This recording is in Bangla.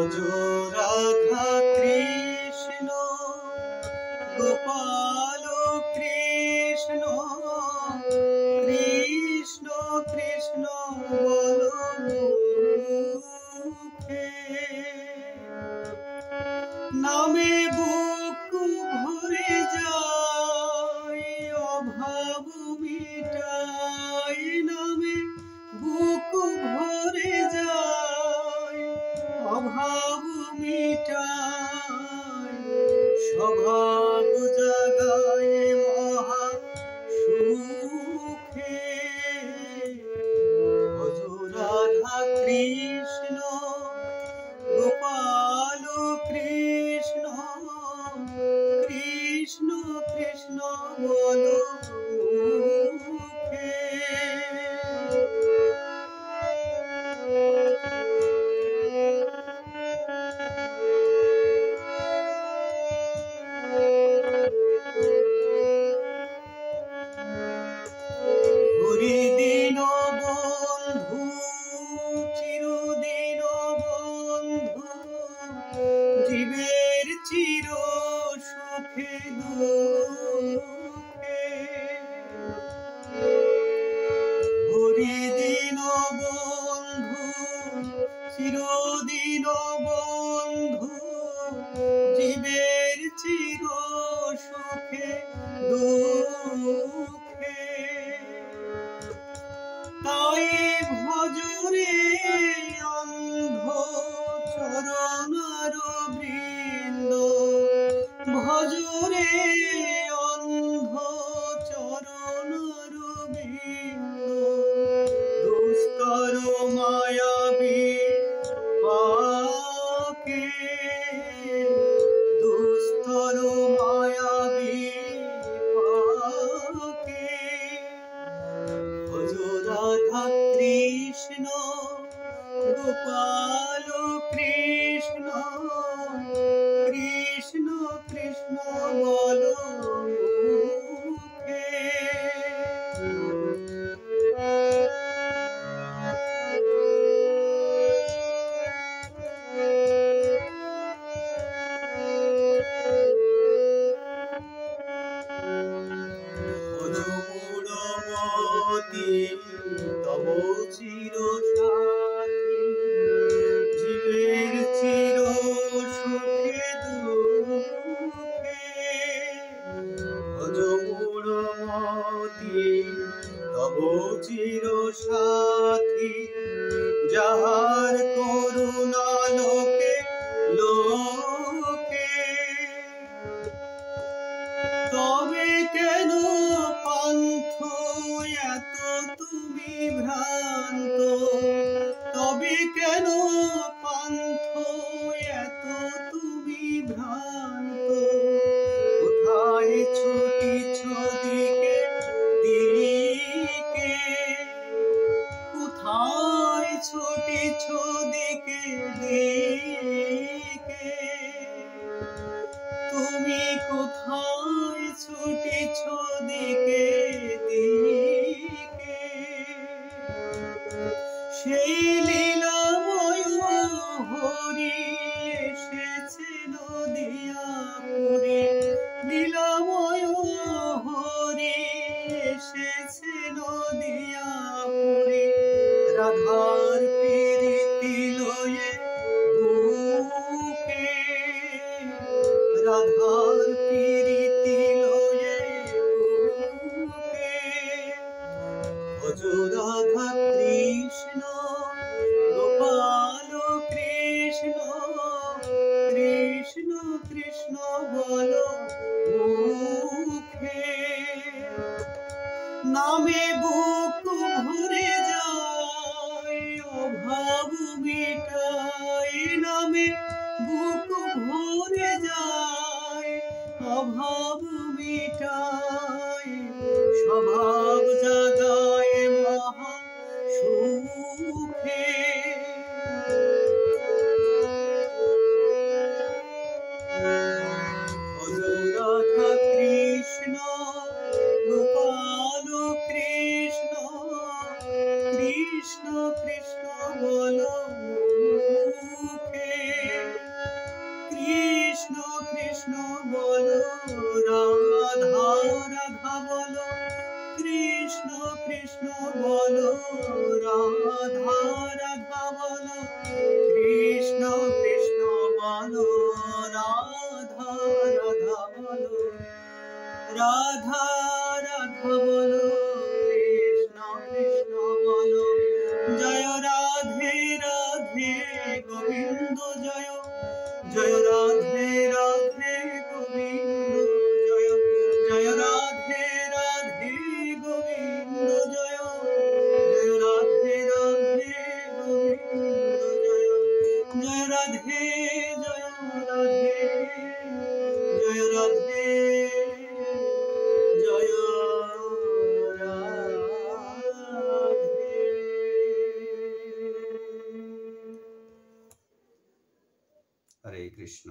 ভজ রাধা কৃষ্ণ গোপাল কৃষ্ণ কৃষ্ণ কৃষ্ণ বলো মুখে। নামে বুক ভরে যায় অভাব মিটাই, নামে বুক ভরে যায় অভাব মিটাই, স্বভাব জাগায় মহা সুখে। ভজ রাধা কৃষ্ণ গোপাল কৃষ্ণ কৃষ্ণ কৃষ্ণ বলো মুখে। হরিদিন বন্ধু চিরদিন বন্ধু, জীবের চির সুখে দুঃখে। হরিদিন বন্ধু চিরদিন বন্ধু, জীবের চির সুখে দুঃখে। তাই ভজরে অন্ধ চরণার বৃন্দ, ভজরে অন্ধ চরণার বৃন্দ, দুস্তর মায়াবী পাকে, দুস্তর মায়াবী পাকে। ভজ রাধা কৃষ্ণ গোপাল কৃষ্ণ কৃষ্ণ কৃষ্ণ বলো মুখে। ভজ মূঢ়মতি তব চির সাথী, জীবের চির সুখে দুঃখে। ভজ মূঢ়মতি তব চির সাথী, যাহার করুণা লোকে লোকে। তবে কেন পান্থ এত তুমি ভ্রান্ত, তবে কেন পান্থ এত তুমি ভ্রান্ত। কোথায় ছুটিছ দিকে দিকে, কোথায় ছুটিছ দিকে দিকে। তুমি কোথায় ছুটিছ দিকে দিকে। সেই লীলাময় হরি এসেছে নদিয়াপুরে, লীলাময় হরি এসেছে নদিয়াপুরে। রাধার প্রীতি লয়ে বুকে, রাধার প্রীতি লয়ে বুকে। ভজ রাধা কৃষ্ণ গোপাল কৃষ্ণ কৃষ্ণ কৃষ্ণ বলো মুখে। নামে বুক ভরে যায় অভাব মিটাই, নামে বুক ভরে যায় অভাব মিটাই, স্বভাব জাগায় মহা সুখে। ভজ রাধা কৃষ্ণ গোপাল কৃষ্ণ কৃষ্ণ কৃষ্ণ বলো মুখে। কৃষ্ণ বলো, রাধা রাধা বলো, কৃষ্ণ কৃষ্ণ বলো, রাধা রাধা বলো, রাধা রাধা বলো, কৃষ্ণ কৃষ্ণ বলো। জয় রাধে রাধে গোবিন্দ জয়, জয় রাধে রাধে গোবিন্দ জয়, জয় রাধে রাধে গোবিন্দ জয়, জয় রাধে রাধে গোবিন্দ জয়, জয় রাধে জয় রাধে, জয় রাধে জয় রাধে। হরে কৃষ্ণ।